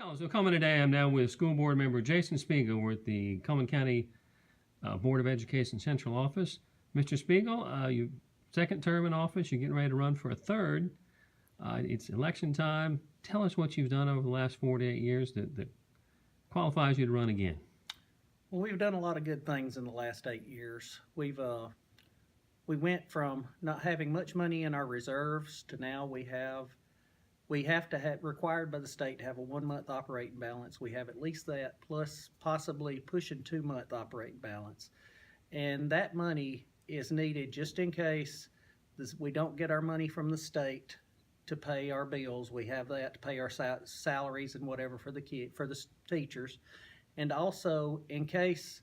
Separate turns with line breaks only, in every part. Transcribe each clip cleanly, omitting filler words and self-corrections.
Well, so coming today, I'm now with School Board Member Jason Speegle. We're at the Cullman County Board of Education Central Office. Mr. Speegle, you second term in office. You're getting ready to run for a third. It's election time. Tell us what you've done over the last 4 to 8 years that qualifies you to run again.
Well, we've done a lot of good things in the last 8 years. We went from not having much money in our reserves to now we have to have required by the state to have a 1 month operating balance. We have at least that plus possibly pushing 2 month operating balance. And that money is needed just in case we don't get our money from the state to pay our bills. We have that to pay our salaries and whatever for the teachers. And also in case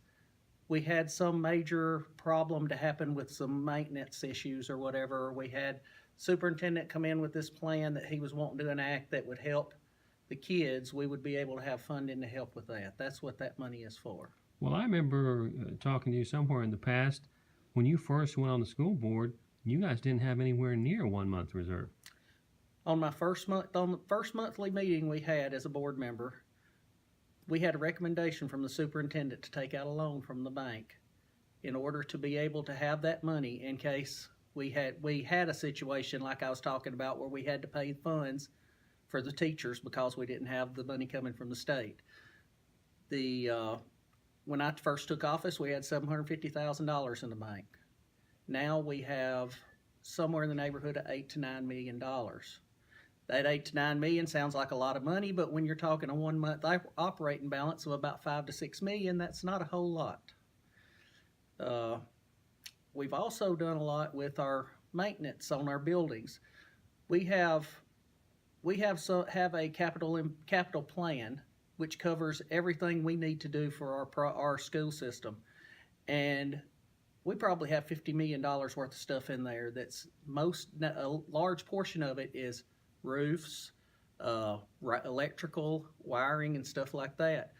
we had some major problem to happen with some maintenance issues or whatever, we had superintendent come in with this plan that he was wanting to enact that would help the kids, we would be able to have funding to help with that. That's what that money is for.
Well, I remember talking to you somewhere in the past when you first went on the school board. You guys didn't have anywhere near 1 month reserve.
On the first monthly meeting we had as a board member, we had a recommendation from the superintendent to take out a loan from the bank in order to be able to have that money in case we had a situation like I was talking about where we had to pay funds for the teachers because we didn't have the money coming from the state. When I first took office, we had $750,000 in the bank. Now we have somewhere in the neighborhood of $8 to $9 million. That 8 to 9 million sounds like a lot of money, but when you're talking a 1 month operating balance of about 5 to 6 million, that's not a whole lot. We've also done a lot with our maintenance on our buildings. We have a capital plan which covers everything we need to do for our school system, and we probably have $50 million worth of stuff in there. A large portion of it is roofs, electrical, wiring, and stuff like that.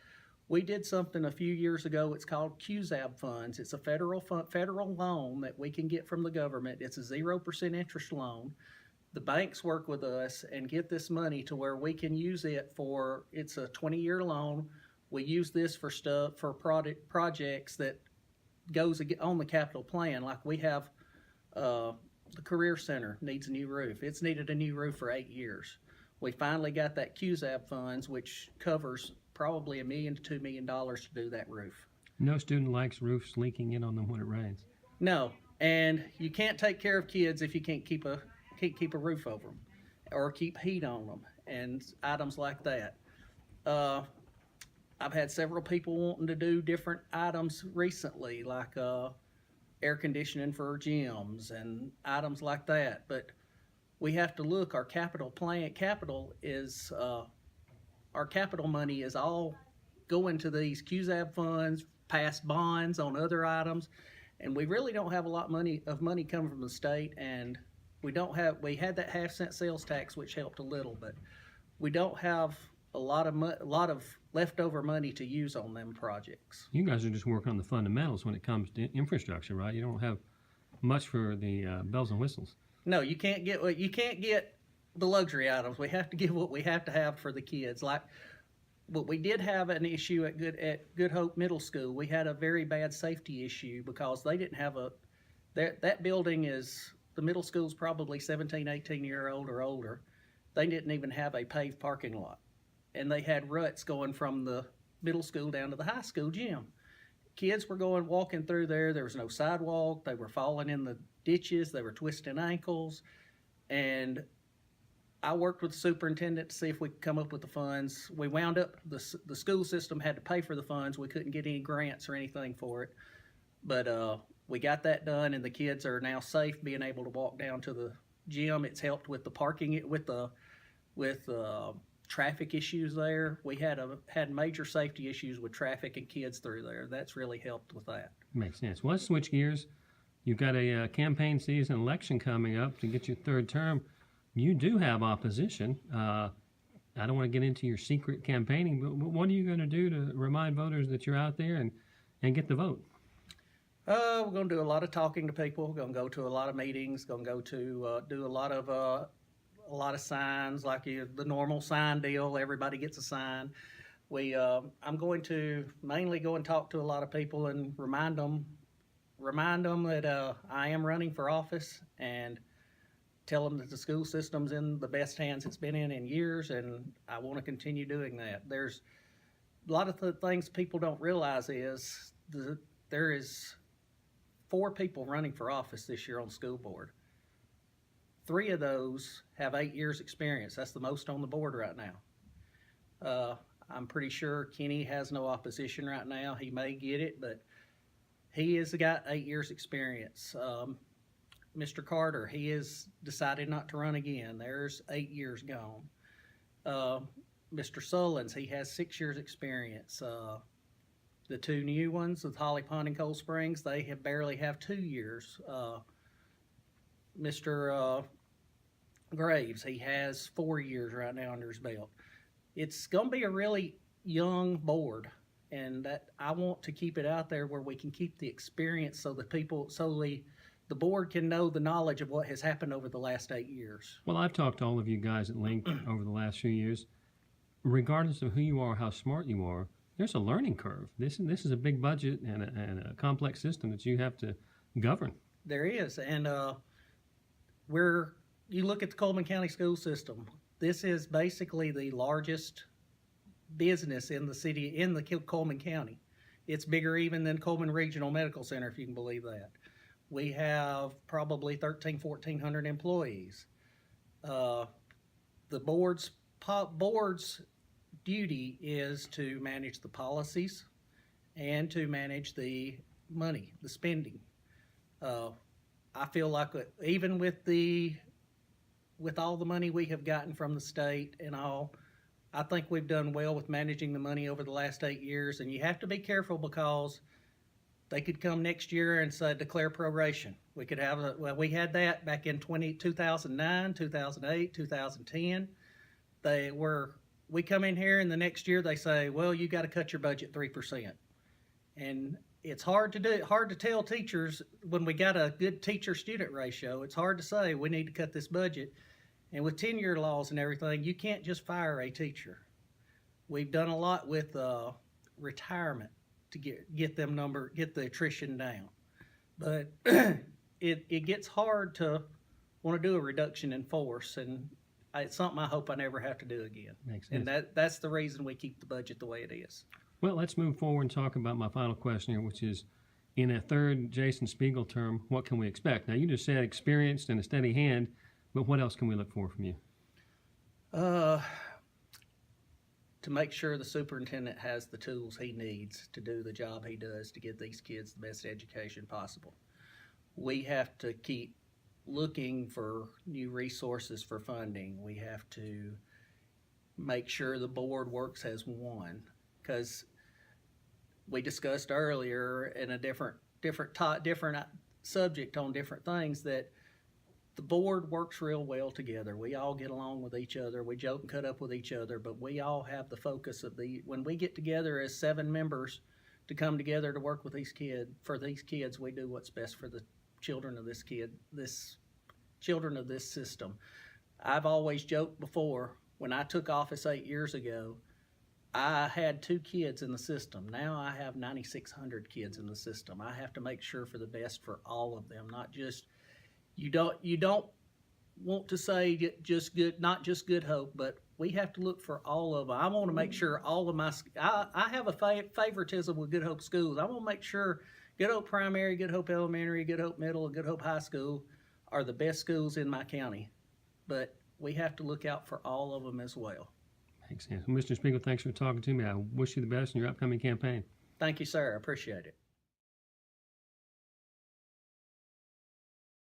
We did something a few years ago. It's called QZAB funds. It's a federal loan that we can get from the government. It's a 0% interest loan. The banks work with us and get this money to where we can use it for. It's a 20-year loan. We use this for projects that goes on the capital plan. Like we have the Career Center needs a new roof. It's needed a new roof for 8 years. We finally got that QZAB funds, which covers probably $1 million to $2 million to do that roof.
No student likes roofs leaking in on them when it rains.
No, and you can't take care of kids if you can't keep a roof over them or keep heat on them and items like that. I've had several people wanting to do different items recently, like air conditioning for gyms and items like that. But we have to look, our capital money is all going to these QZAB funds, past bonds on other items, and we really don't have a lot of money coming from the state, and we had that half-cent sales tax, which helped a little, but we don't have a lot of leftover money to use on them projects.
You guys are just working on the fundamentals when it comes to infrastructure, right? You don't have much for the bells and whistles.
No, you can't get the luxury items. We have to give what we have to have for the kids. But we did have an issue at Good Hope Middle School. We had a very bad safety issue because they didn't have that building is, the middle school's probably 17, 18-year-old or older. They didn't even have a paved parking lot. And they had ruts going from the middle school down to the high school gym. Kids were walking through there. There was no sidewalk. They were falling in the ditches. They were twisting ankles. And I worked with the superintendent to see if we could come up with the funds. We wound up, the school system had to pay for the funds. We couldn't get any grants or anything for it. But we got that done, and the kids are now safe being able to walk down to the gym. It's helped with the parking, with traffic issues there. We had major safety issues with traffic and kids through there. That's really helped with that.
Makes sense. Well, let's switch gears. You've got a campaign season election coming up to get your third term. You do have opposition. I don't want to get into your secret campaigning, but what are you going to do to remind voters that you're out there and get the vote?
We're going to do a lot of talking to people. We're going to go to a lot of meetings. Going to go to do a lot of a lot of signs, like the normal sign deal. Everybody gets a sign. I'm going to mainly go and talk to a lot of people and remind them that I am running for office, and tell them that the school system's in the best hands it's been in years, and I want to continue doing that. There's a lot of the things people don't realize is there is 4 people running for office this year on the school board. 3 of those have 8 years experience. That's the most on the board right now. I'm pretty sure Kenny has no opposition right now. He may get it, but he has got 8 years experience. Mr. Carter, he has decided not to run again. There's 8 years gone. Mr. Sullins, he has 6 years experience. The 2 new ones with Holly Pond and Cold Springs, they barely have 2 years. Mr. Graves, he has 4 years right now under his belt. It's going to be a really young board, and that I want to keep it out there where we can keep the experience so the board can know the knowledge of what has happened over the last 8 years.
Well, I've talked to all of you guys at length over the last few years. Regardless of who you are, how smart you are, there's a learning curve. This is a big budget and a complex system that you have to govern.
There is, and you look at the Cullman County school system. This is basically the largest business in the city, in the Cullman County. It's bigger even than Cullman Regional Medical Center, if you can believe that. We have probably 1,400 employees. The board's duty is to manage the policies and to manage the money, the spending. I feel like even with all the money we have gotten from the state and all, I think we've done well with managing the money over the last 8 years. And you have to be careful, because they could come next year and say declare proration. We could have we had that back in 2009, 2008, 2010. We come in here and the next year they say, well, you got to cut your budget 3%. And it's hard to tell teachers when we got a good teacher-student ratio. It's hard to say we need to cut this budget. And with tenure laws and everything, you can't just fire a teacher. We've done a lot with retirement to get the attrition down. But it gets hard to want to do a reduction in force, and it's something I hope I never have to do again.
Makes sense.
And that's the reason we keep the budget the way it is.
Well, let's move forward and talk about my final question here, which is, in a third Jason Speegle term, what can we expect? Now, you just said experienced and a steady hand, but what else can we look for from you?
To make sure the superintendent has the tools he needs to do the job he does to give these kids the best education possible. We have to keep looking for new resources for funding. We have to make sure the board works as one, because we discussed earlier in a different subject on different things that the board works real well together. We all get along with each other. We joke and cut up with each other, but we all have the focus of when we get together as 7 members to come together to work with these kids, we do what's best for the children of this system. I've always joked before, when I took office 8 years ago, I had 2 kids in the system. Now I have 9,600 kids in the system. I have to make sure for the best for all of them, not just you don't want to say just good, not just Good Hope, but we have to look for all of them. I want to make sure all of I have a favoritism with Good Hope schools. I want to make sure Good Hope Primary, Good Hope Elementary, Good Hope Middle, and Good Hope High School are the best schools in my county. But we have to look out for all of them as well.
Makes sense. Well, Mr. Speegle, thanks for talking to me. I wish you the best in your upcoming campaign.
Thank you, sir. I appreciate it.